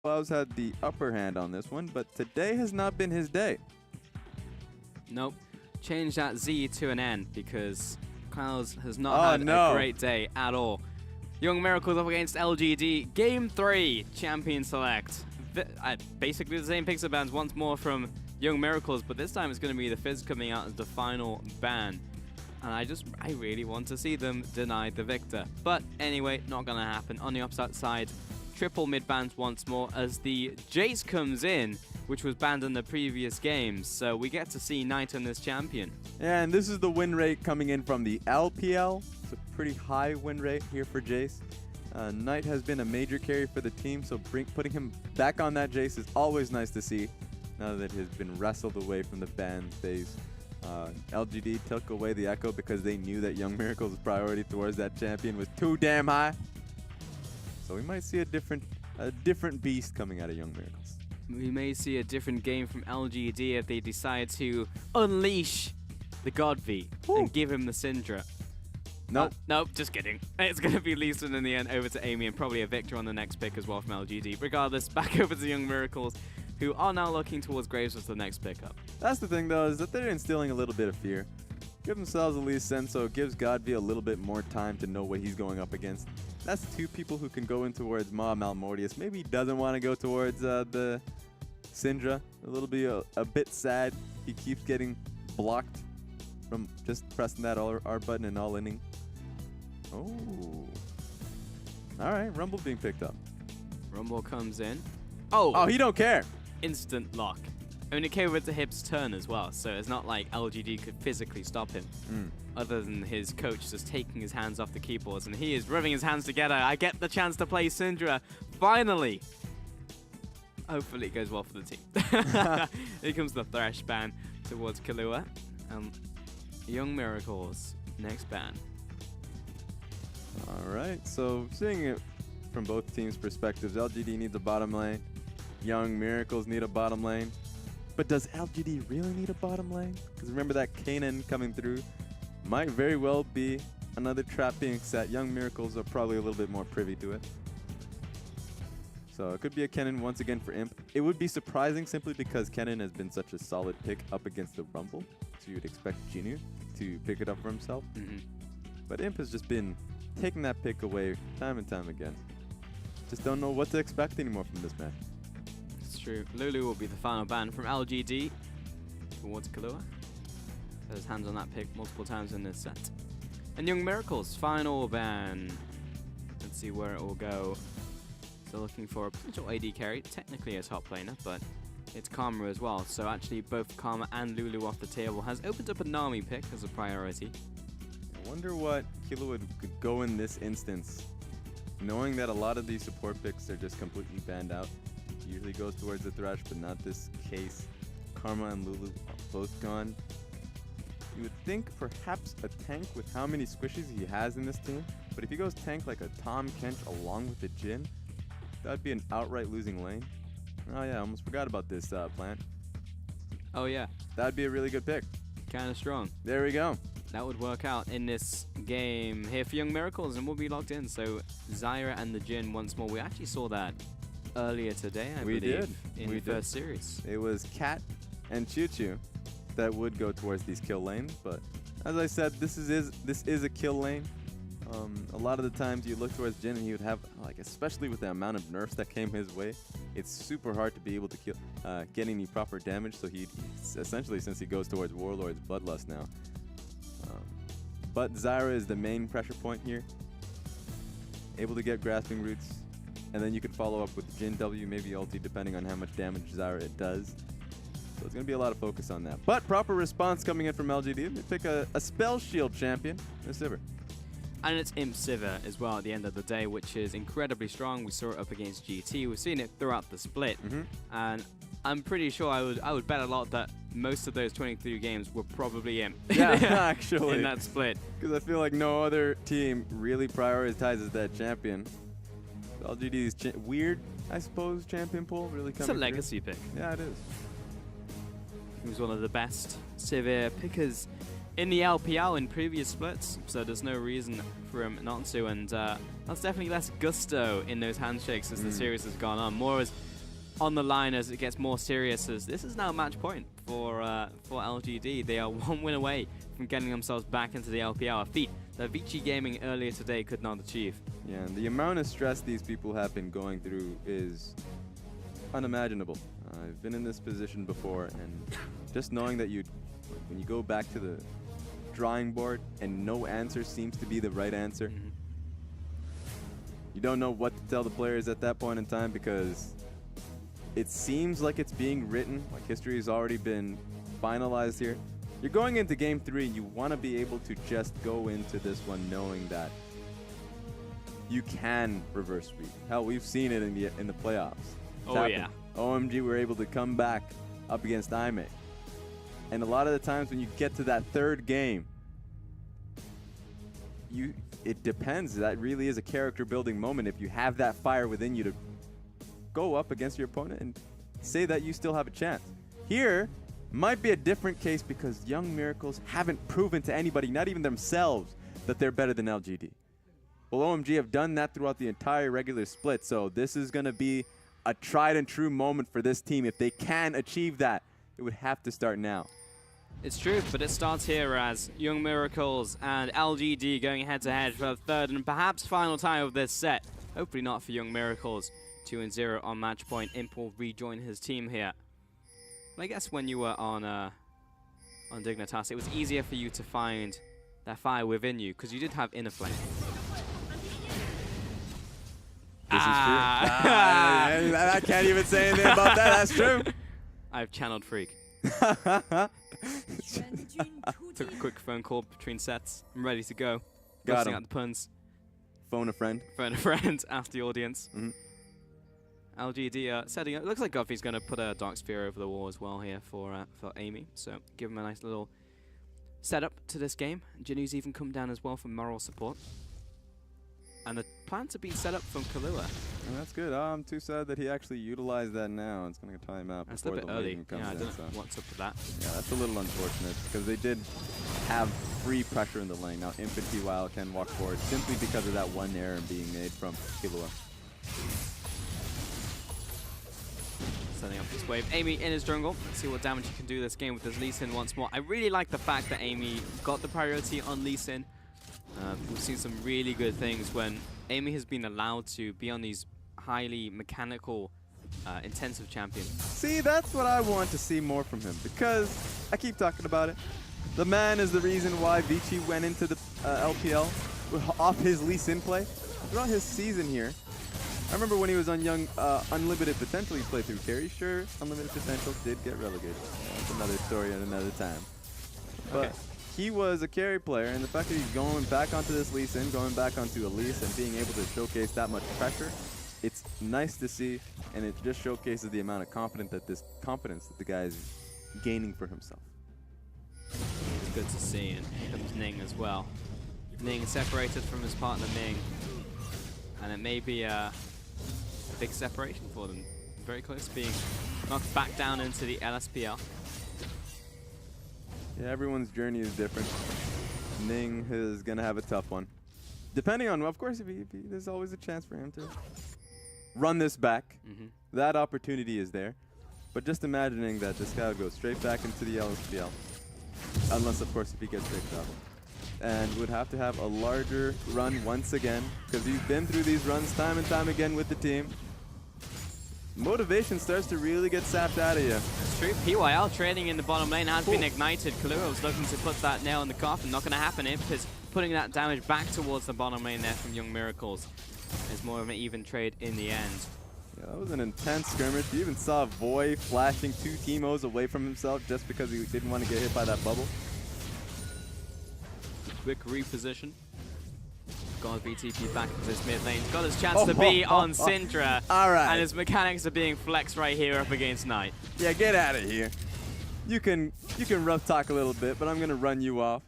Clouds had the upper hand on this one, but today has not been his day. Nope. Change that Z to an N because Clouds has not had a great day at all. Young Miracles up against LGD. Game 3, Champion Select. Basically the same pixel bands once more from Young Miracles, but this time it's going to be the Fizz coming out as the final ban. And I really want to see them deny the victor. But anyway, not going to happen. On the opposite side, triple mid bans once more as the Jace comes in, which was banned in the previous games. So we get to see Knight on this champion. Yeah, and this is the win rate coming in from the LPL. It's a pretty high win rate here for Jace. Knight has been a major carry for the team, so putting him back on that Jace is always nice to see now that he's been wrestled away from the ban phase. LGD took away the Echo because they knew that Young Miracles' priority towards that champion was too damn high. So we might see a different beast coming out of Young Miracles. We may see a different game from LGD if they decide to unleash the God V and give him the Syndra. Nope. Nope, just kidding. It's going to be Leeson in the end over to Amy and probably a Victor on the next pick as well from LGD. Regardless, back over to Young Miracles, who are now looking towards Graves as the next pickup. That's the thing, though, is that they're instilling a little bit of fear. Give themselves a Lee Sen, so it gives Godv a little bit more time to know what he's going up against. That's two people who can go in towards Ma Malmortius. Maybe he doesn't want to go towards the Syndra. A bit sad. He keeps getting blocked from just pressing that R button and all inning. Oh. All right, Rumble being picked up. Rumble comes in. Oh, he don't care. Instant lock. Only came with the hips turn as well, so it's not like LGD could physically stop him. Other than his coach just taking his hands off the keyboards, and he is rubbing his hands together. I get the chance to play Syndra. Finally! Hopefully it goes well for the team. Here comes the Thresh ban towards Kahlua. Young Miracles, next ban. All right, so seeing it from both teams' perspectives, LGD needs a bottom lane. Young Miracles need a bottom lane. But does LGD really need a bottom lane? Because remember that Kanan coming through might very well be another trap being set. Young Miracles are probably a little bit more privy to it. So it could be a Kennen once again for Imp. It would be surprising simply because Kennen has been such a solid pick up against the Rumble. So you'd expect Jinu to pick it up for himself. But Imp has just been taking that pick away time and time again. Just don't know what to expect anymore from this man. It's true. Lulu will be the final ban from LGD towards Kahlua. Has hands on that pick multiple times in this set. And Young Miracles, final ban. Let's see where it will go. So looking for a potential AD carry, technically a top laner, but it's Karma as well. So actually both Karma and Lulu off the table has opened up a Nami pick as a priority. I wonder what Killua could go in this instance, knowing that a lot of these support picks are just completely banned out. He usually goes towards the Thresh, but not this case. Karma and Lulu are both gone. You would think perhaps a tank with how many squishes he has in this team, but if he goes tank like a Tom Kench along with the Jhin, that would be an outright losing lane. Oh yeah, I almost forgot about this plant. Oh yeah. That would be a really good pick. Kind of strong. There we go. That would work out in this game here for Young Miracles, and we'll be locked in. So Zyra and the Jhin once more. We actually saw that earlier today, I believe, in the first series. It was Cat and Choo Choo that would go towards these kill lanes, but as I said, this is a kill lane. A lot of the times you look towards Jhin and he would have, like, especially with the amount of nerfs that came his way, it's super hard to be able to kill, get any proper damage. So he essentially, since he goes towards Warlord's Bloodlust now. But Zyra is the main pressure point here. Able to get Grasping Roots, and then you can follow up with Jhin W, maybe ulti, depending on how much damage Zyra it does. So it's going to be a lot of focus on that. But proper response coming in from LGD. They pick a Spell Shield champion, a Sivir. And it's Imp Sivir as well at the end of the day, which is incredibly strong. We saw it up against GT. We've seen it throughout the split. And I'm pretty sure I would bet a lot that most of those 23 games were probably Imp. Yeah, actually. In that split. Because I feel like no other team really prioritizes that champion. LGD's weird, I suppose, champion pool really coming It's a legacy pick. Yeah, it is. He was one of the best Sivir pickers in the LPL in previous splits, so there's no reason for him not to. And that's definitely less gusto in those handshakes as the series has gone on. More as on the line as it gets more serious, as this is now match point for LGD. They are 1 win away from getting themselves back into the LPL, a feat that Vici Gaming earlier today could not achieve. Yeah, and the amount of stress these people have been going through is unimaginable. I've been in this position before, and just knowing that when you go back to the drawing board and no answer seems to be the right answer, you don't know what to tell the players at that point in time, because it seems like it's being written, like history has already been finalized here. You're going into game 3, and you want to be able to just go into this one knowing that you can reverse sweep. Hell, we've seen it in the playoffs. It's happened. Yeah. OMG were able to come back up against IMA. And a lot of the times when you get to that third game, it depends. That really is a character building moment if you have that fire within you to go up against your opponent and say that you still have a chance. Here might be a different case because Young Miracles haven't proven to anybody, not even themselves, that they're better than LGD. Well, OMG have done that throughout the entire regular split, so this is going to be a tried and true moment for this team. If they can achieve that, it would have to start now. It's true, but it starts here as Young Miracles and LGD going head-to-head for the third and perhaps final time of this set. Hopefully not for Young Miracles. 2-0 on match point. Imp will rejoin his team here. But I guess when you were on Dignitas, it was easier for you to find that fire within you because you did have Inner Flame. This is true. I can't even say anything about that. That's true. I've channeled Freak. Took a quick phone call between sets. I'm ready to go. Got Busting him. out the puns. Phone a friend. Phone a friend. Ask the audience. LGD setting up. It looks like Godfrey's going to put a Dark Sphere over the wall as well here for Amy. So give him a nice little setup to this game. Jinu's even come down as well for moral support. And the plans are being set up from Kahlua. And that's good. I'm too sad that he actually utilized that now. It's going to time out That's a before bit the early. wave comes Yeah, I in. don't So. know what's up with that. Yeah, that's a little unfortunate because they did have free pressure in the lane. Now Imp and TYL can walk forward simply because of that one error being made from Kahlua. Setting up this wave. Amy in his jungle. Let's see what damage he can do this game with his Lee Sin once more. I really like the fact that Amy got the priority on Lee Sin. We've seen some really good things when Amy has been allowed to be on these highly mechanical, intensive champions. See, that's what I want to see more from him because I keep talking about it. The man is the reason why Vici went into the LPL off his Lee Sin play. Throughout his season here, I remember when he was on Young Unlimited Potential, he played through carry. Sure, Unlimited Potential did get relegated. That's another story at another time. But Okay. He was a carry player, and the fact that he's going back onto this Lee Sin, going back onto Elise, and being able to showcase that much pressure, it's nice to see, and it just showcases the amount of confidence that the guy is gaining for himself. It's good to see, and here comes Ning as well. Ning separated from his partner Ming, and it may be a big separation for them. Very close to being knocked back down into the LSPL. Yeah, everyone's journey is different. Ning is going to have a tough one. Depending on, of course, there's always a chance for him to run this back. That opportunity is there. But just imagining that this guy would go straight back into the LSPL. Unless, of course, if he gets picked up. And would have to have a larger run once again. Because he's been through these runs time and time again with the team. Motivation starts to really get sapped out of you. It's true. PYL trading in the bottom lane has been ignited. Kahlua was looking to put that nail in the coffin. Not going to happen. Imp is putting that damage back towards the bottom lane there from Young Miracles. It's more of an even trade in the end. Yeah, that was an intense skirmish. You even saw Voy flashing 2 Teemos away from himself just because he didn't want to get hit by that bubble. Quick reposition. Got VTP back into this mid lane. Got his chance to be on Syndra. All right. And his mechanics are being flexed right here up against Knight. Yeah, get out of here. You can rough talk a little bit, but I'm going to run you off.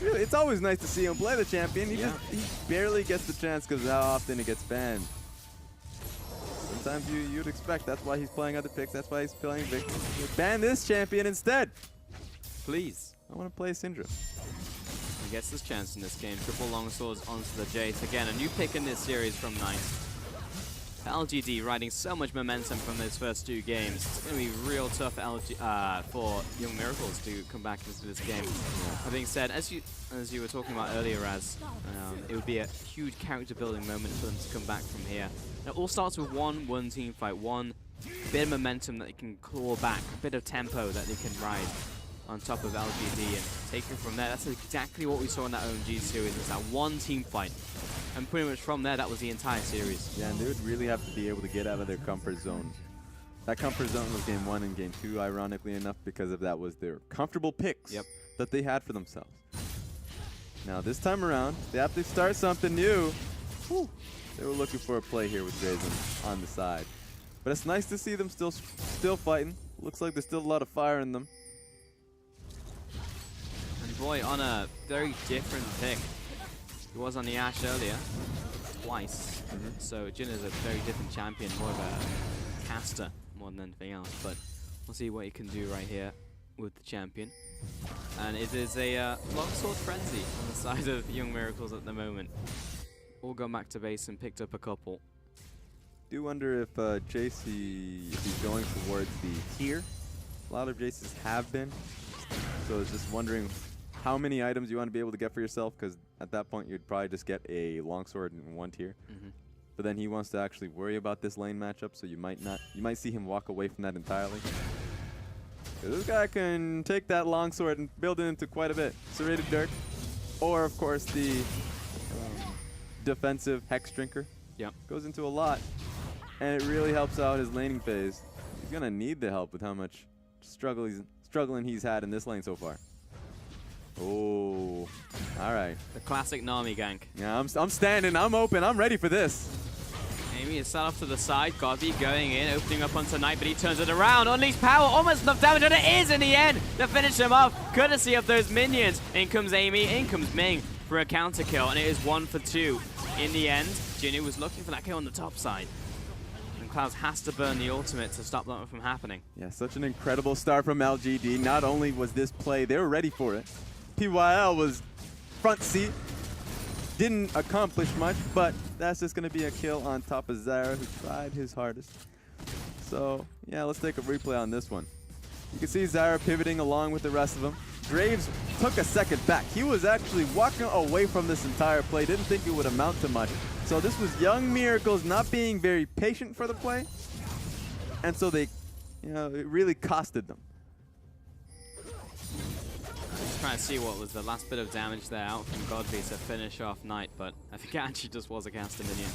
Really, it's always nice to see him play the champion. He barely gets the chance because of how often he gets banned. Sometimes you'd expect. That's why he's playing other picks. That's why he's playing Victor. Ban this champion instead. Please. I want to play Syndra. He gets his chance in this game. Triple longswords onto the Jace. Again, a new pick in this series from Knight. LGD riding so much momentum from those first 2 games. It's going to be real tough for Young Miracles to come back into this game. That being said, as you were talking about earlier, Raz, it would be a huge character building moment for them to come back from here. And it all starts with one team fight, one bit of momentum that they can claw back, a bit of tempo that they can ride on top of LGD and take it from there. That's exactly what we saw in that OMG series. It's that one team fight. And pretty much from there, that was the entire series. Yeah, and they would really have to be able to get out of their comfort zone. That comfort zone was game 1 and game 2, ironically enough, because of that was their comfortable picks that they had for themselves. Now this time around, they have to start something new. Whew. They were looking for a play here with Drazen on the side. But it's nice to see them still fighting. Looks like there's still a lot of fire in them. And boy, on a very different pick. He was on the Ashe earlier, twice. So Jin is a very different champion, more of a caster more than anything else. But we'll see what he can do right here with the champion. And it is a longsword frenzy on the side of Young Miracles at the moment. All gone back to base and picked up a couple. Do wonder if Jace, if he's going towards the tier. A lot of Jaces have been. So I was just wondering how many items you want to be able to get for yourself, because at that point you'd probably just get a longsword in 1 tier. But then he wants to actually worry about this lane matchup, so you might see him walk away from that entirely. This guy can take that longsword and build it into quite a bit. Serrated Dirk, or of course the defensive Hex Drinker. Goes into a lot, and it really helps out his laning phase. He's gonna need the help with how much struggling he's had in this lane so far. Oh, all right. The classic Nami gank. Yeah, I'm standing, I'm open, I'm ready for this. Amy is set off to the side. Godby going in, opening up onto Knight, but he turns it around. Unleashed power, almost enough damage, and it is in the end to finish him off, courtesy of those minions. In comes Amy, in comes Ming for a counter kill, and it is 1 for 2. In the end, Jinnu was looking for that kill on the top side. And Clouds has to burn the ultimate to stop that from happening. Yeah, such an incredible start from LGD. Not only was this play, they were ready for it. PYL was front seat. Didn't accomplish much, but that's just going to be a kill on top of Zyra, who tried his hardest. So, yeah, let's take a replay on this one. You can see Zyra pivoting along with the rest of them. Graves took a second back. He was actually walking away from this entire play. Didn't think it would amount to much. So this was Young Miracles not being very patient for the play. And so they, it really costed them. Trying to see what was the last bit of damage there out from Godby to finish off Knight, but I think it actually just was a caster minion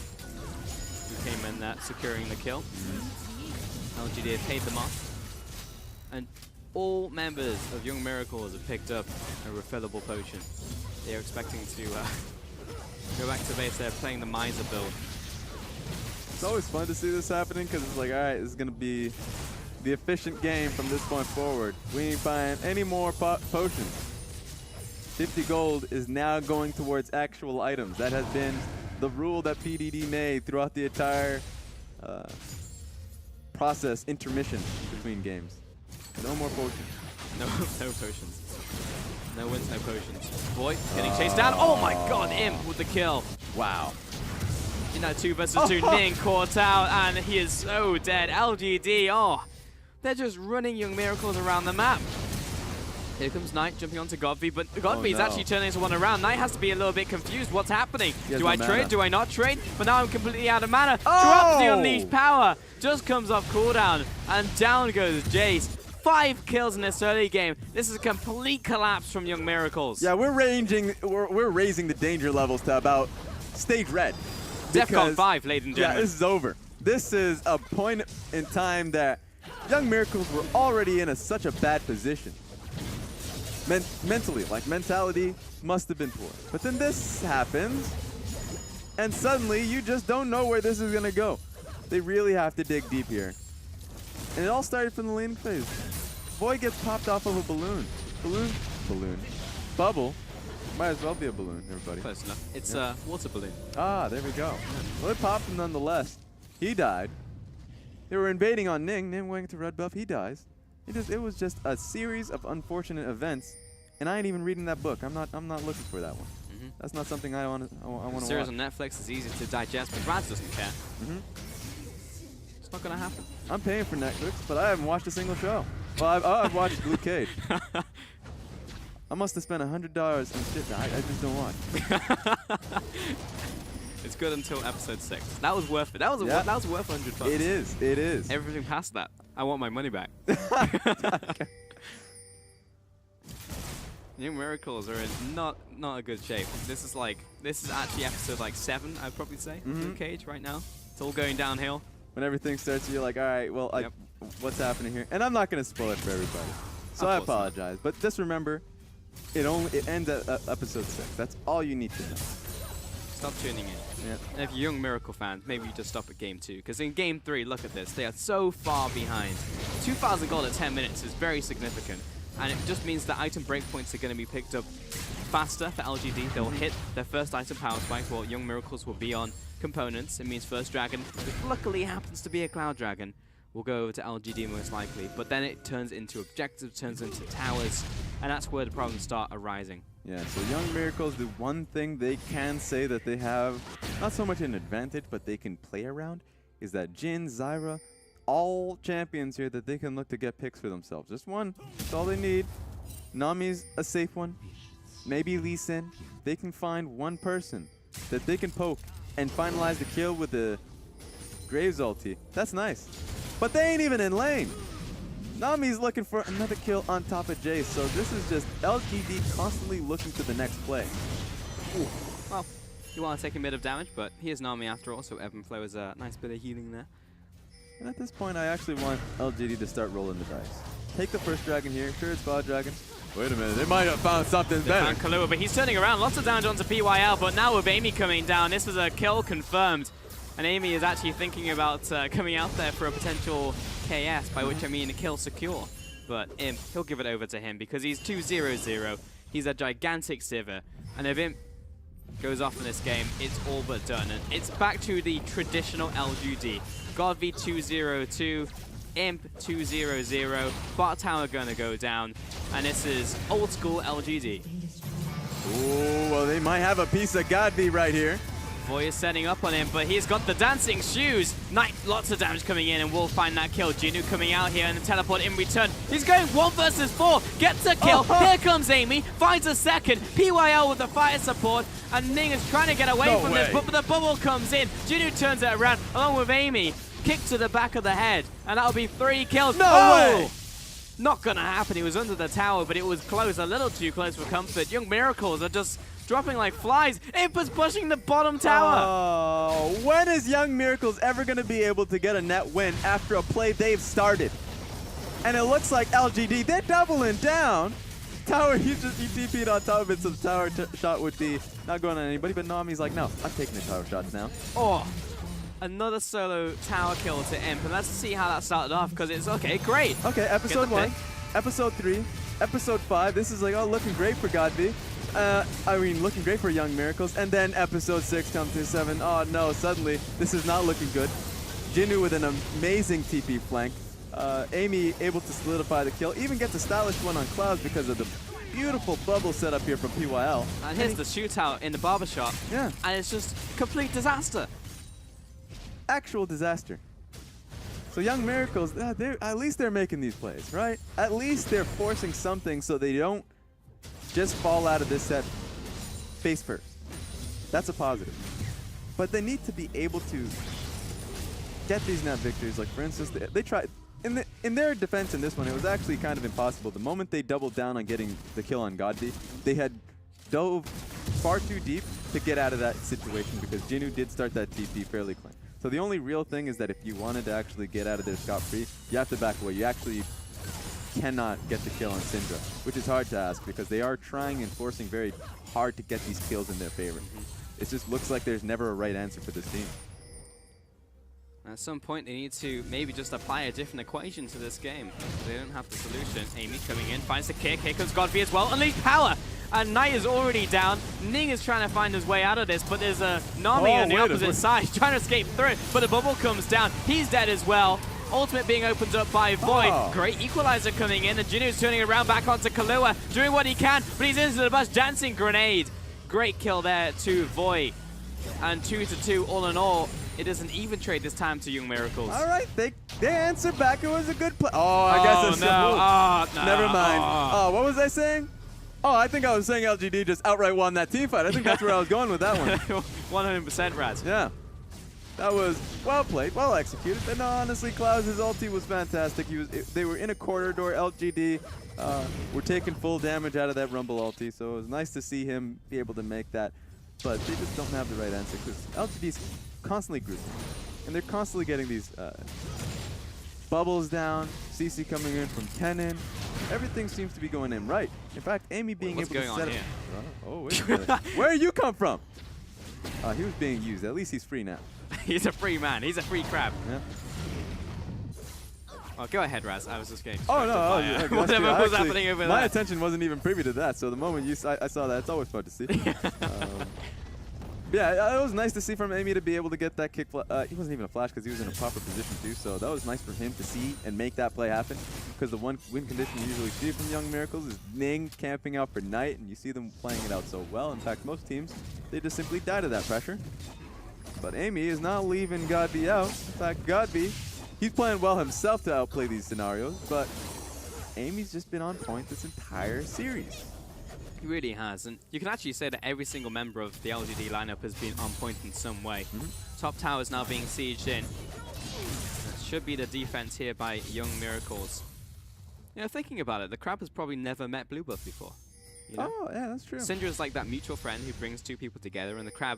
who came in there securing the kill. LGD have paid them off. And all members of Young Miracles have picked up a refillable potion. They are expecting to go back to base. They're playing the Miser build. It's always fun to see this happening, because it's like, all right, this is going to be the efficient game from this point forward. We ain't buying any more potions. 50 gold is now going towards actual items. That has been the rule that PDD made throughout the entire process, intermission between games. No more potions. No potions. No wins, no potions. Boy, getting chased down. Oh my god, Imp with the kill. Wow. You know, 2 versus 2, Ning caught out, and he is so dead. LGD, oh, they're just running Young Miracles around the map. Here comes Knight jumping onto Godby, but Godby is actually turning this one around. Knight has to be a little bit confused. What's happening? Do I trade? Do I not trade? But now I'm completely out of mana. Drops the Unleashed power. Just comes off cooldown, and down goes Jace. 5 kills in this early game. This is a complete collapse from Young Miracles. Yeah, we're raising the danger levels to about stage red. DEFCON 5, ladies and gentlemen. Yeah, this is over. This is a point in time that Young Miracles were already in such a bad position. Mentally, like mentality must have been poor. But then this happens, and suddenly you just don't know where this is going to go. They really have to dig deep here. And it all started from the laning phase. Boy gets popped off of a balloon. Balloon. Bubble. Might as well be a balloon, everybody. Close enough. It's a water balloon. Ah, there we go. Well, it popped him nonetheless. He died. They were invading on Ning. Ning went to red buff. He dies. It was just a series of unfortunate events, and I ain't even reading that book. I'm not looking for that one. That's not something I want to watch. Series on Netflix is easy to digest, but Raz doesn't care. It's not gonna happen. I'm paying for Netflix, but I haven't watched a single show. Well, I've watched Luke Cage. I must have spent $100 on shit that I just don't watch. It's good until episode 6. That was worth it. That was worth $100. It is. It is. Everything past that, I want my money back. Young Miracles are in not a good shape. This is actually episode like 7, I'd probably say. Luke Cage right now. It's all going downhill. When everything starts, you're like, all right, well, what's happening here? And I'm not going to spoil it for everybody, so I apologize. But just remember, it ends at episode 6. That's all you need to know. Stop tuning in. Yeah. And if you're Young Miracle fans, maybe you just stop at game 2. Because in game 3, look at this. They are so far behind. 2,000 gold at 10 minutes is very significant. And it just means that item breakpoints are going to be picked up faster for LGD. They'll hit their first item power spike, while Young Miracles will be on components. It means first dragon, which luckily happens to be a cloud dragon, will go over to LGD most likely. But then it turns into objectives, turns into towers, and that's where the problems start arising. Yeah, so Young Miracles, the one thing they can say that they have, not so much an advantage, but they can play around, is that Jin, Zyra, all champions here that they can look to get picks for themselves. Just one. That's all they need. Nami's a safe one. Maybe Lee Sin. They can find one person that they can poke and finalize the kill with the Graves ulti. That's nice. But they ain't even in lane. Nami's looking for another kill on top of Jace, so this is just LGD constantly looking to the next play. Ooh. Well, you want to take a bit of damage, but here's Nami after all, so Ebb and Flow is a nice bit of healing there. And at this point, I actually want LGD to start rolling the dice. Take the first dragon here. Sure, it's Cloud Dragon. Wait a minute, they might have found something better. Found Kahlua, but he's turning around. Lots of damage onto PYL, but now with Amy coming down, this is a kill confirmed. And Amy is actually thinking about coming out there for a potential KS, by which I mean a kill secure. But Imp, he'll give it over to him because he's 2-0-0. He's a gigantic Sivir. And if Imp goes off in this game, it's all but done. And it's back to the traditional LGD. God V 2-0-2, Imp 2-0-0, bot tower gonna go down. And this is old school LGD. Ooh, well, they might have a piece of God V right here. Voy is setting up on him, but he's got the dancing shoes. Knight, lots of damage coming in, and will find that kill. Jinu coming out here and the teleport in return. He's going 1 versus 4, gets a kill. Here comes Amy, finds a second. PYL with the fire support, and Ning is trying to get away from this, but the bubble comes in. Jinu turns it around, along with Amy. Kick to the back of the head, and that'll be 3 kills. No way! Not gonna happen. He was under the tower, but it was close, a little too close for comfort. Young Miracles are just dropping like flies. Imp is pushing the bottom tower. Oh, when is Young Miracles ever going to be able to get a net win after a play they've started? And it looks like LGD, they're doubling down. Tower, he TP'd on top of it, so the tower shot would be not going on anybody, but Nami's like, no, I'm taking the tower shots now. Oh, another solo tower kill to Imp, and let's see how that started off, because it's okay, great. Okay, episode 1, episode 3, episode 5, this is like, oh, looking great for Godby. I mean, looking great for Young Miracles. And then episode 6 comes to 7. Oh no, suddenly this is not looking good. Jinu with an amazing TP flank. Amy able to solidify the kill. Even gets a stylish one on Clouds because of the beautiful bubble setup here from PYL. And here's the shootout in the barbershop. Yeah. And it's just complete disaster. Actual disaster. So Young Miracles, at least they're making these plays, right? At least they're forcing something so they don't just fall out of this set face first. That's a positive. But they need to be able to get these net victories. Like, for instance, they tried, in their defense in this one, it was actually kind of impossible. The moment they doubled down on getting the kill on Godby, they had dove far too deep to get out of that situation because Jinu did start that TP fairly clean. So the only real thing is that if you wanted to actually get out of there scot-free, you have to back away. You actually cannot get the kill on Syndra, which is hard to ask because they are trying and forcing very hard to get these kills in their favor. It just looks like there's never a right answer for this team. At some point, they need to maybe just apply a different equation to this game. They don't have the solution. Amy coming in, finds the kick. Here comes Godby as well. Unleash power! And Knight is already down. Ning is trying to find his way out of this, but there's a Nami on the opposite side trying to escape through it, but the bubble comes down. He's dead as well. Ultimate being opened up by Void. Great equalizer coming in, and Jinu's turning around back onto Kahlua, doing what he can, but he's into the bus, dancing grenade. Great kill there to Void. And 2-2 all in all. It is an even trade this time to Young Miracles. All right, they answer back. It was a good play. Oh, I guess it's no. No. Never mind. Oh, what was I saying? Oh, I think I was saying LGD just outright won that team fight. I think that's where I was going with that one. 100% Raz. Yeah. That was well played, well executed. And honestly, Klaus, his ulti was fantastic. They were in a corridor. LGD were taking full damage out of that Rumble ulti, so it was nice to see him be able to make that. But they just don't have the right answer because LGD's constantly grouping, and they're constantly getting these bubbles down. CC coming in from Kennen. Everything seems to be going in right. In fact, Amy being able to set up. What's going Oh, wait a minute. Where you come from? He was being used. At least he's free now. He's a free man. He's a free crab. Yeah. Oh, go ahead, Raz. I was just getting yeah, whatever was happening over there. My attention wasn't even privy to that, so the moment I saw that, it's always fun to see. Yeah, it was nice to see from Amy to be able to get that kick. He wasn't even a flash because he was in a proper position too, so that was nice for him to see and make that play happen. Because the one win condition you usually see from Young Miracles is Ning camping out for Knight, and you see them playing it out so well. In fact, most teams, they just simply die to that pressure. But Amy is not leaving Godby out. In fact, Godby, he's playing well himself to outplay these scenarios, but Amy's just been on point this entire series. He really has, and you can actually say that every single member of the LGD lineup has been on point in some way. Top tower is now being sieged in. That should be the defense here by Young Miracles. You know, thinking about it, the Crab has probably never met Blue Buff before. You know? Oh, yeah, that's true. Syndra's like that mutual friend who brings two people together, and the Crab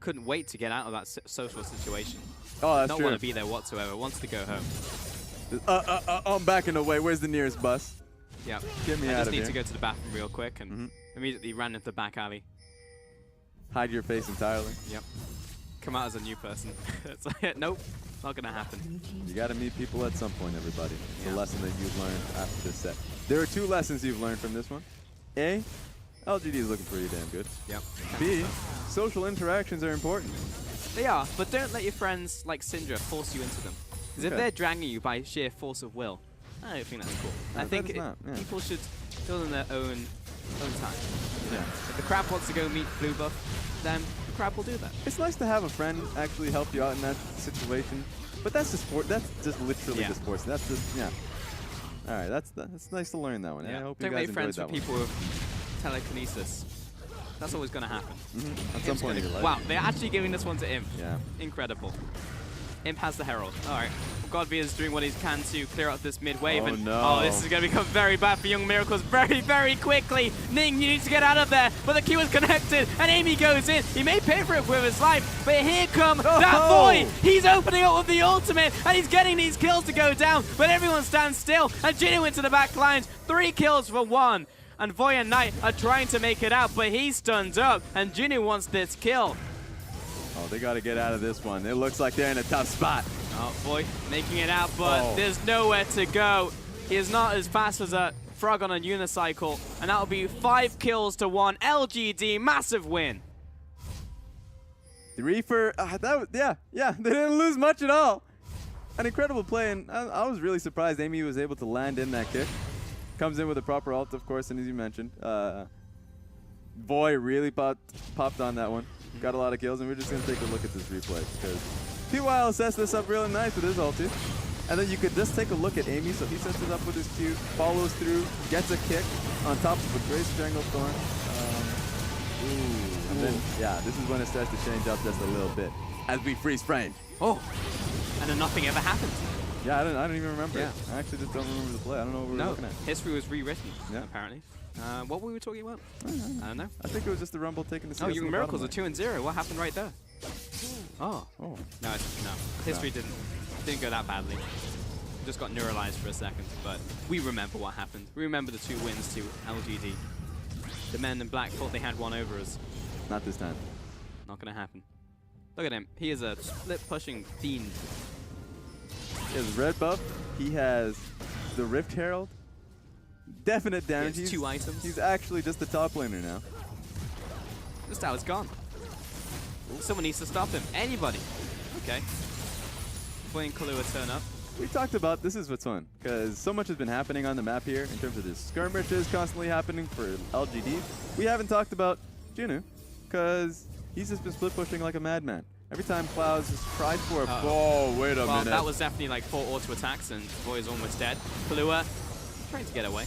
couldn't wait to get out of that social situation. Oh, that's Not true. want to be there whatsoever, wants to go home. I'm backing away. Where's the nearest bus? Yeah. Get me I out just of need here. to go to the bathroom real quick and immediately ran into the back alley. Hide your face entirely. Yep. Come out as a new person. It's like, nope, not gonna happen. You gotta meet people at some point, everybody. It's Yeah. a lesson that you've learned after this set. There are two lessons you've learned from this one. A, LGD is looking pretty damn good. Yep. B, social interactions are important. They are, but don't let your friends like Syndra force you into them. Because if Okay. they're dragging you by sheer force of will, I don't think that's cool. I that think is not, yeah. people should go in their own time. You know? Yeah. If the Crab wants to go meet Blue Buff, then the Crab will do that. It's nice to have a friend actually help you out in that situation. But that's just sport. That's just literally Yeah. the sports. That's just, yeah. All right, that's nice to learn that one. Yeah. I hope Don't you guys make friends enjoyed with that people with telekinesis. That's always going to happen. At some point in your life. Wow, they're actually giving this one to Imp. Yeah. Incredible. Imp has the Herald. All right. Godby is doing what he can to clear up this mid wave. Oh, and no. Oh, this is going to become very bad for Young Miracles very, very quickly. Ning, you need to get out of there. But the Q is connected, and Amy goes in. He may pay for it with his life, but here come that boy. He's opening up with the ultimate, and he's getting these kills to go down. But everyone stands still, and Jinnu into the back lines. 3 kills for 1. And Voy and Knight are trying to make it out, but he's stunned up, and Jinnu wants this kill. Oh, they got to get out of this one. It looks like they're in a tough spot. Oh, Voy making it out, but there's nowhere to go. He is not as fast as a frog on a unicycle, and that'll be 5 kills to 1. LGD, massive win. 3 for, yeah, they didn't lose much at all. An incredible play, and I was really surprised Amy was able to land in that kick. Comes in with a proper ult, of course, and as you mentioned, Voy really popped on that one. Got a lot of kills, and we're just going to take a look at this replay because PYL sets this up really nice with his ulti. And then you could just take a look at Amy. So he sets it up with his Q, follows through, gets a kick on top of a great Stranglethorn. And then, yeah, this is when it starts to change up just a little bit as we freeze frame. Oh, and then nothing ever happened. Yeah, I don't even remember. Yeah. I actually just don't remember the play. I don't know what we were looking at. History was rewritten, Yeah. apparently. What were we talking about? I don't know. I think it was just the Rumble taking the CS. Oh, Young in the Miracles bottom are 2-0. What happened right there? Oh. lane. Oh. No, history didn't go that badly. Just got neuralized for a second, but we remember what happened. We remember the 2 wins to LGD. The men in black thought they had one over us. Not this time. Not gonna happen. Look at him. He is a split-pushing fiend. He has red buff. He has the Rift Herald. Definite damage. He has 2 items. He's actually just the top laner now. This tower's gone. Someone needs to stop him. Anybody. Okay. Boy and Kahlua turn up. We talked about this is what's fun because so much has been happening on the map here in terms of the skirmishes constantly happening for LGD. We haven't talked about Jinnu because he's just been split pushing like a madman. Every time Clouds has tried for a ball, wait a minute. That was definitely like 4 auto attacks, and Boy is almost dead. Palua trying to get away,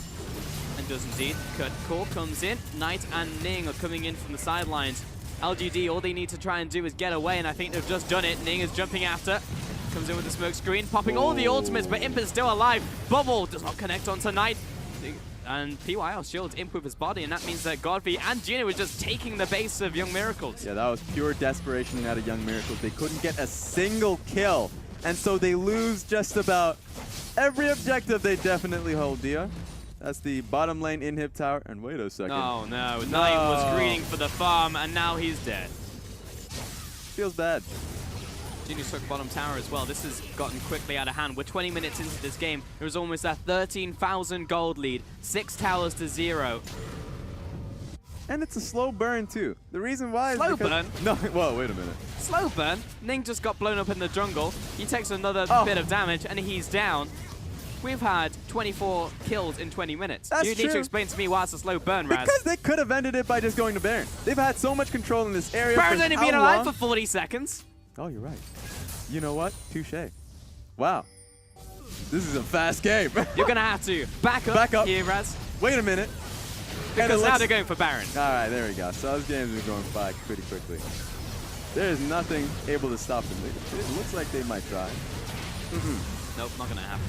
and does indeed. Kurt Core comes in. Knight and Ning are coming in from the sidelines. LGD, all they need to try and do is get away, and I think they've just done it. Ning is jumping after. Comes in with the smoke screen, popping all the ultimates, but Imp is still alive. Bubble does not connect onto Knight. And PYL shields Imp with his body, and that means that Godfrey and Gina were just taking the base of Young Miracles. Yeah, that was pure desperation out of Young Miracles. They couldn't get a single kill, and so they lose just about every objective they definitely hold, Dia. That's the bottom lane inhib tower, and wait a second. No. Knight was greeting for the farm, and now he's dead. Feels bad. Genius took bottom tower as well. This has gotten quickly out of hand. We're 20 minutes into this game. It was almost a 13,000 gold lead. 6 towers to 0. And it's a slow burn, too. The reason why is slow because... burn? No, whoa, wait a minute. Slow burn? Ning just got blown up in the jungle. He takes another bit of damage, and he's down. We've had 24 kills in 20 minutes. That's you need to explain to me why it's a slow burn, Raz. Because they could have ended it by just going to Baron. They've had so much control in this area. Baron's only been alive for 40 seconds. Oh, you're right. You know what? Touche. Wow. This is a fast game. You're going to have to back up here, Raz. Wait a minute. Because now they're going for Baron. All right, there we go. So those games are going by pretty quickly. There's nothing able to stop them. It looks like they might try. Nope, not going to happen.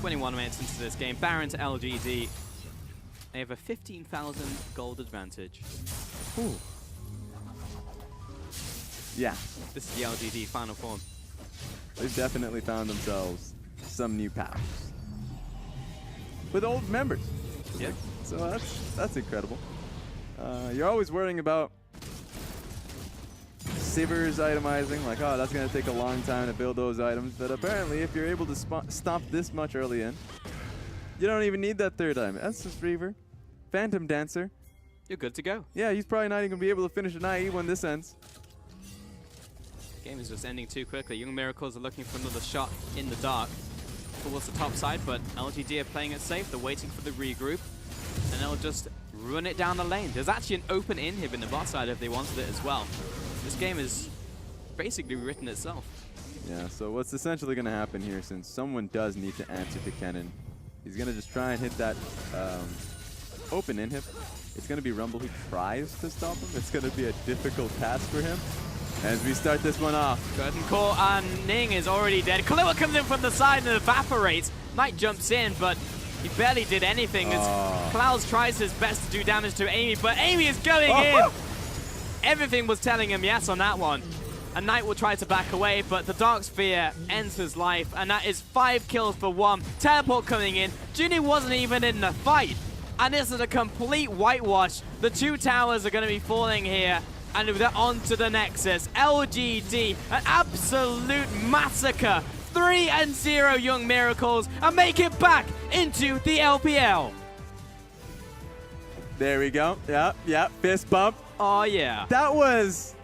21 minutes into this game. Baron to LGD. They have a 15,000 gold advantage. Ooh. Yeah. This is the LGD final form. They've definitely found themselves some new powers. With old members. Yeah. So that's incredible. You're always worrying about Sivers itemizing, like, oh, that's going to take a long time to build those items. But apparently, if you're able to stomp this much early in, you don't even need that third item. Essence Reaver, Phantom Dancer. You're good to go. Yeah, he's probably not even going to be able to finish an IE when this ends. Game is just ending too quickly. Young Miracles are looking for another shot in the dark towards the top side, but LGD are playing it safe. They're waiting for the regroup, and they'll just run it down the lane. There's actually an open inhib in the bot side if they wanted it as well. This game is basically written itself. Yeah, so what's essentially going to happen here, since someone does need to answer to Kennen, he's going to just try and hit that open inhib. It's going to be Rumble who tries to stop him. It's going to be a difficult task for him. As we start this one off. Curtain Core and Ning is already dead. Kalua comes in from the side and evaporates. Knight jumps in, but he barely did anything as Clouds tries his best to do damage to Amy, but Amy is going in. Everything was telling him yes on that one. And Knight will try to back away, but the Dark Sphere ends his life, and that is 5 kills for 1. Teleport coming in. Ginny wasn't even in the fight. And this is a complete whitewash. The 2 towers are going to be falling here. And they're on to the Nexus. LGD, an absolute massacre. 3-0 Young Miracles, and make it back into the LPL. There we go. Yeah, fist bump. Oh, yeah. That was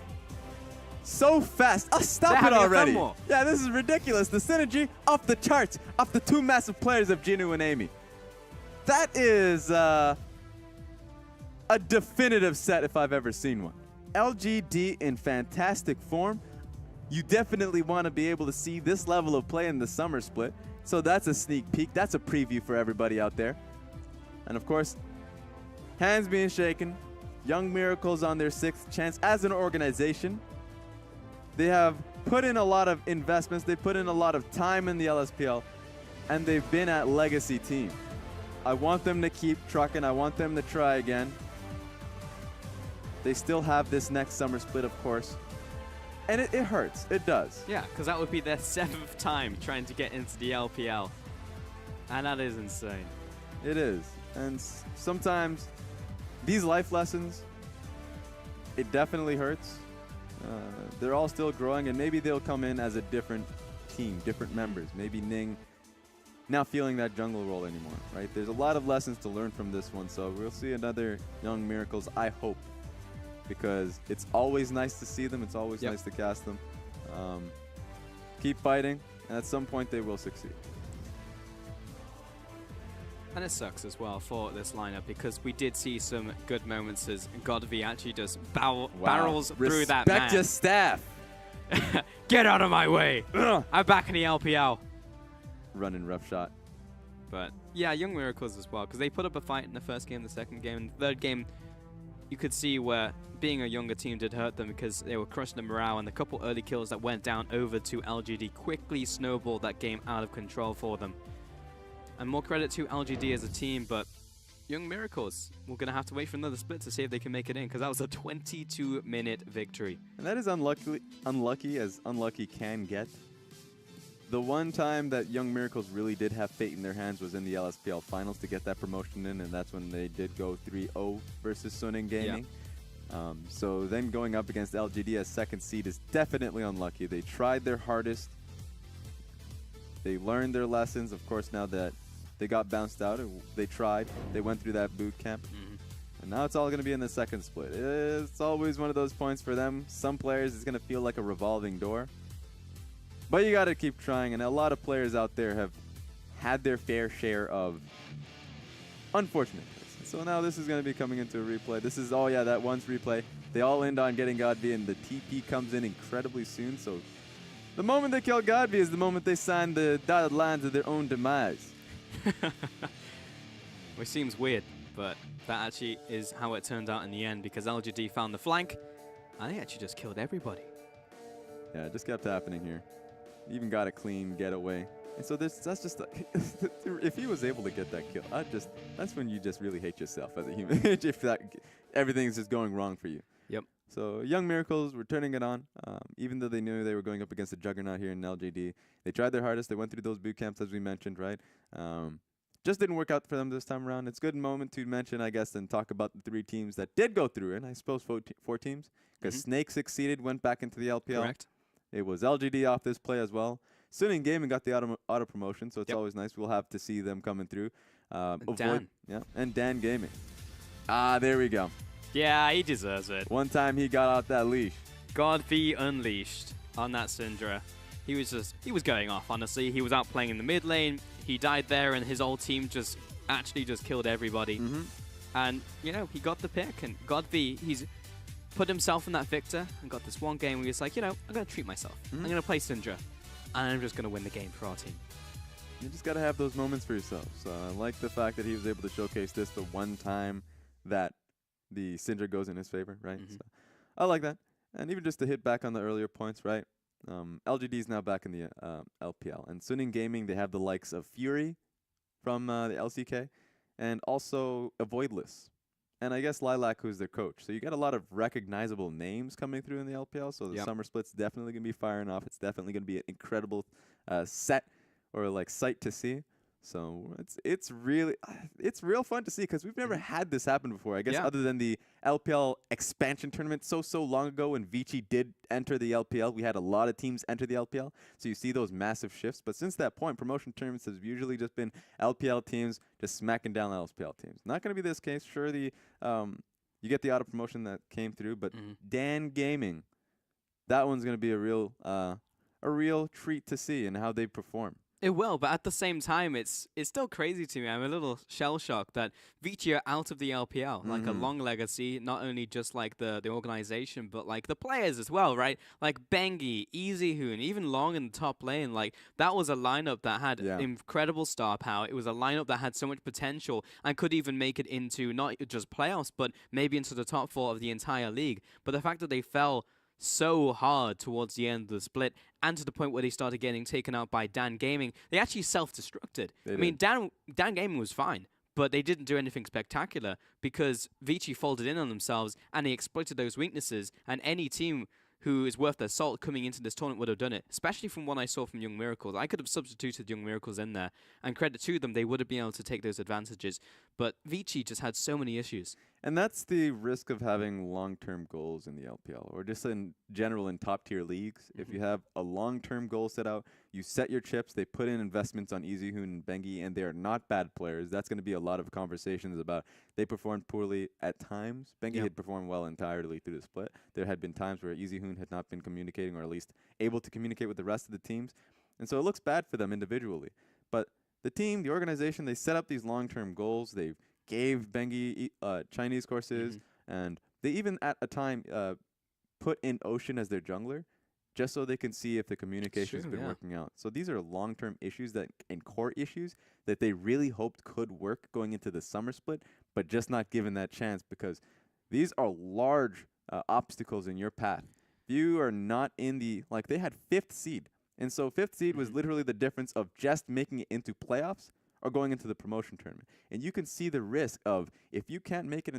so fast. Oh, stop it already. Yeah, this is ridiculous. The synergy off the charts, off the 2 massive players of Jinu and Amy. That is a definitive set if I've ever seen one. LGD in fantastic form. You definitely want to be able to see this level of play in the summer split. So that's a sneak peek. That's a preview for everybody out there. And of course, hands being shaken. Young Miracles on their 6th chance as an organization. They have put in a lot of investments. They put in a lot of time in the LSPL. And they've been at Legacy Team. I want them to keep trucking. I want them to try again. They still have this next summer split, of course. And it hurts. It does. Yeah, because that would be their 7th time trying to get into the LPL. And that is insane. It is. And sometimes these life lessons, it definitely hurts. They're all still growing, and maybe they'll come in as a different team, different members. Maybe Ning not feeling that jungle role anymore, right? There's a lot of lessons to learn from this one, so we'll see another Young Miracles, I hope. Because it's always nice to see them. It's always nice to cast them. Keep fighting, and at some point they will succeed. And it sucks as well for this lineup because we did see some good moments as Godvi actually just barrels through that man. Respect your staff. Get out of my way! I'm back in the LPL. Running rough shot. But yeah, Young Miracles as well, because they put up a fight in the first game, the second game, and the third game, you could see where being a younger team did hurt them because they were crushing the morale, and the couple early kills that went down over to LGD quickly snowballed that game out of control for them. And more credit to LGD as a team, but Young Miracles, we're going to have to wait for another split to see if they can make it in, because that was a 22-minute victory. And that is unlucky as unlucky can get. The one time that Young Miracles really did have fate in their hands was in the LSPL finals to get that promotion in, and that's when they did go 3-0 versus Suning Gaming. Yeah. So then going up against LGD as second seed is definitely unlucky. They tried their hardest. They learned their lessons. Of course, now that they got bounced out, they tried. They went through that boot camp. And now it's all going to be in the second split. It's always one of those points for them. Some players, it's going to feel like a revolving door. But you got to keep trying, and a lot of players out there have had their fair share of unfortunate plays. So now this is going to be coming into a replay. This is, oh yeah, that once replay. They all end on getting Godby, and the TP comes in incredibly soon. So the moment they kill Godby is the moment they sign the dotted lines of their own demise. Which seems weird, but that actually is how it turned out in the end, because LGD found the flank, and they actually just killed everybody. Yeah, it just kept happening here. Even got a clean getaway. And so that's just, if he was able to get that kill, that's when you just really hate yourself as a human, if everything's just going wrong for you. Yep. So Young Miracles were turning it on, even though they knew they were going up against a juggernaut here in LGD. They tried their hardest. They went through those boot camps, as we mentioned, right? Just didn't work out for them this time around. It's a good moment to mention, I guess, and talk about the 3 teams that did go through, and I suppose 4 teams, because Snake succeeded, went back into the LPL. Correct. It was LGD off this play as well. Suning Gaming got the auto promotion, so it's always nice. We'll have to see them coming through. Dan. Yeah, and Dan Gaming. There we go. Yeah, he deserves it. One time he got out that leash. Godby unleashed on that Syndra. He was going off, honestly. He was out playing in the mid lane. He died there, and his whole team just killed everybody. And, you know, he got the pick, and Godby, he's put himself in that victor and got this one game where he's like, you know, I'm going to treat myself. I'm going to play Syndra, and I'm just going to win the game for our team. You just got to have those moments for yourself. So I like the fact that he was able to showcase this the one time that the Syndra goes in his favor, right? So I like that. And even just to hit back on the earlier points, right? LGD is now back in the LPL. And Suning Gaming, they have the likes of Fury from the LCK and also Avoidless. And I guess Lilac, who's their coach. So you got a lot of recognizable names coming through in the LPL. So the summer split's definitely going to be firing off. It's definitely going to be an incredible set or like sight to see. So it's real fun to see because we've never had this happen before. I guess other than the LPL expansion tournament so long ago when Vici did enter the LPL, we had a lot of teams enter the LPL. So you see those massive shifts. But since that point, promotion tournaments have usually just been LPL teams just smacking down LPL teams. Not going to be this case. Sure, you get the auto promotion that came through, but Dan Gaming, that one's going to be a real treat to see and how they perform. It will, but at the same time, it's still crazy to me. I'm a little shell-shocked that Vici are out of the LPL, like a long legacy, not only just like the organization, but like the players as well, right? Like Bengi, EasyHoon, even Long in the top lane, like that was a lineup that had incredible star power. It was a lineup that had so much potential and could even make it into not just playoffs, but maybe into the top 4 of the entire league. But the fact that they fell so hard towards the end of the split and to the point where they started getting taken out by Dan Gaming, they actually self-destructed. I mean, Dan Gaming was fine, but they didn't do anything spectacular because Vici folded in on themselves and they exploited those weaknesses, and any team who is worth their salt coming into this tournament would have done it, especially from what I saw from Young Miracles. I could have substituted Young Miracles in there, and credit to them, they would have been able to take those advantages. But Vici just had so many issues. And that's the risk of having long-term goals in the LPL, or just in general in top-tier leagues. If you have a long-term goal set out, you set your chips, they put in investments on EasyHoon and Bengi, and they are not bad players. That's going to be a lot of conversations about they performed poorly at times. Bengi had performed well entirely through the split. There had been times where EasyHoon had not been communicating, or at least able to communicate with the rest of the teams. And so it looks bad for them individually. But the team, the organization, they set up these long-term goals. They gave Bengi Chinese courses, and they even at a time put in Ocean as their jungler. just so they can see if the communication's been working out. So these are long-term issues and core issues that they really hoped could work going into the summer split, but just not given that chance because these are large obstacles in your path. If you are not in the, like they had 5th seed. And so 5th seed was literally the difference of just making it into playoffs or going into the promotion tournament. And you can see the risk of if you can't make it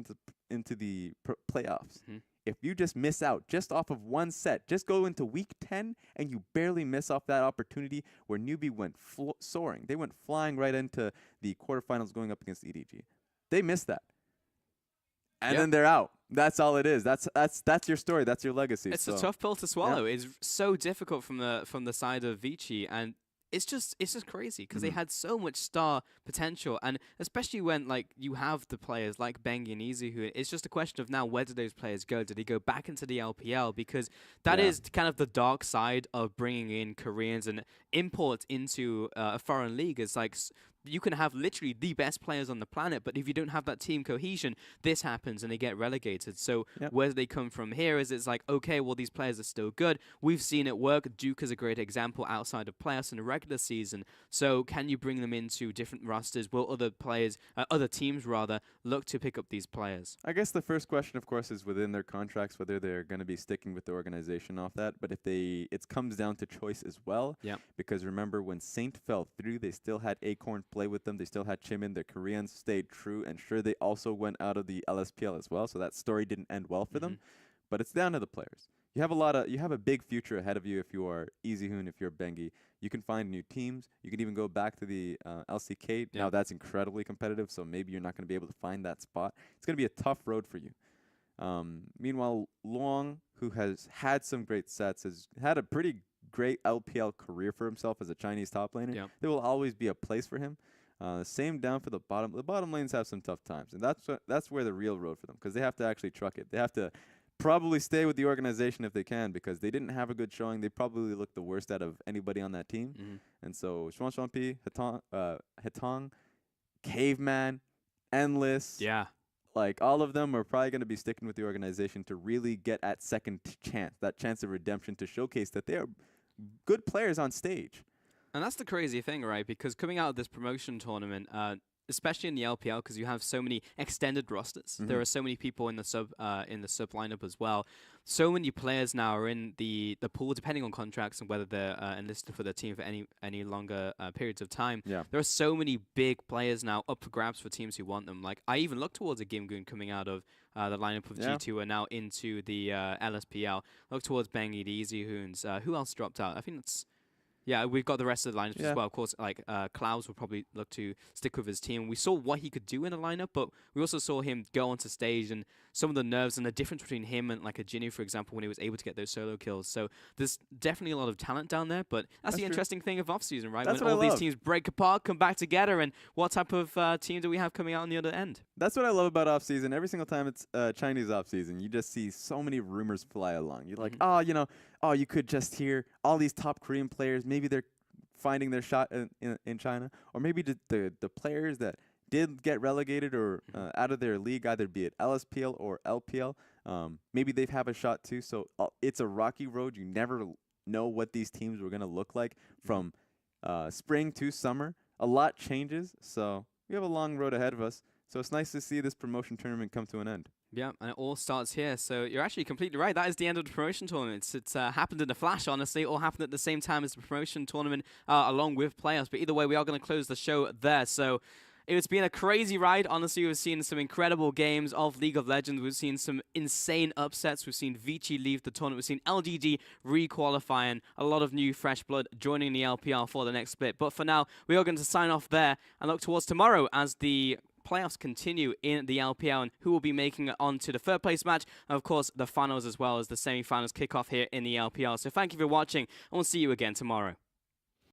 into the playoffs, if you just miss out just off of one set, just go into week 10 and you barely miss off that opportunity where newbie went soaring. They went flying right into the quarterfinals going up against EDG. They missed that. And then they're out. That's all it is. That's your story. That's your legacy. It's a tough pill to swallow. It's so difficult from the side of Vici, and it's just crazy because they had so much star potential, and especially when like you have the players like Bengi and Izuhu, it's just a question of now where do those players go? Do they go back into the LPL? Because that is kind of the dark side of bringing in Koreans and imports into a foreign league. It's like you can have literally the best players on the planet, but if you don't have that team cohesion, this happens and they get relegated. So where do they come from here? It's like, okay, well, these players are still good. We've seen it work. Duke is a great example outside of playoffs in the regular season. So can you bring them into different rosters? Will other players, other teams rather, look to pick up these players? I guess the first question, of course, is within their contracts, whether they're going to be sticking with the organization off that. But if it comes down to choice as well. Because remember, when Saint fell through, they still had Acorn play with them. They still had Chimin. The Koreans stayed true, and sure, they also went out of the LSPL as well. So that story didn't end well for them. But it's down to the players. You have a big future ahead of you if you are Easyhoon, if you're Bengi. You can find new teams. You can even go back to the LCK. Now that's incredibly competitive, so maybe you're not going to be able to find that spot. It's going to be a tough road for you. Meanwhile, Luong, who has had some great sets, has had a pretty great LPL career for himself as a Chinese top laner. There will always be a place for him. Same down for the bottom. The bottom lanes have some tough times, and that's where the real road for them, because they have to actually truck it. They have to probably stay with the organization if they can, because they didn't have a good showing. They probably looked the worst out of anybody on that team. And so Swanswampy, Hetong, Caveman, Endless. Like, all of them are probably going to be sticking with the organization to really get at second chance, that chance of redemption, to showcase that they are good players on stage. And that's the crazy thing, right? Because coming out of this promotion tournament, especially in the LPL, because you have so many extended rosters, there are so many people in the sub lineup as well. So many players now are in the pool, depending on contracts and whether they're enlisted for their team for any longer periods of time. There are so many big players now up for grabs for teams who want them. Like, I even look towards a Gimgoon coming out of the lineup of G2 and now into the LSPL. Look towards Bengi, the Easyhoons. Who else dropped out? I think that's... Yeah, we've got the rest of the lineup as well. Of course, like Klaus will probably look to stick with his team. We saw what he could do in a lineup, but we also saw him go onto stage and some of the nerves and the difference between him and like a Jinnu, for example, when he was able to get those solo kills. So there's definitely a lot of talent down there, but that's the interesting thing of offseason, right? That's when all these teams break apart, come back together, and what type of team do we have coming out on the other end? That's what I love about offseason. Every single time it's Chinese offseason, you just see so many rumors fly along. You're like, you could just hear all these top Korean players, maybe they're finding their shot in China, or maybe the players that did get relegated or out of their league, either be it LSPL or LPL, maybe they have a shot too. So it's a rocky road. You never know what these teams were going to look like from spring to summer. A lot changes, so we have a long road ahead of us. So it's nice to see this promotion tournament come to an end. Yeah, and it all starts here. So you're actually completely right. That is the end of the promotion tournament. It's happened in a flash, honestly. It all happened at the same time as the promotion tournament, along with playoffs. But either way, we are going to close the show there. So it's been a crazy ride. Honestly, we've seen some incredible games of League of Legends. We've seen some insane upsets. We've seen Vici leave the tournament. We've seen LGD re-qualifying. A lot of new fresh blood joining the LPL for the next split. But for now, we are going to sign off there and look towards tomorrow as the playoffs continue in the LPL and who will be making it on to the third place match, and of course the finals as well as the semi-finals kick off here in the LPL. So thank you for watching, and we'll see you again tomorrow.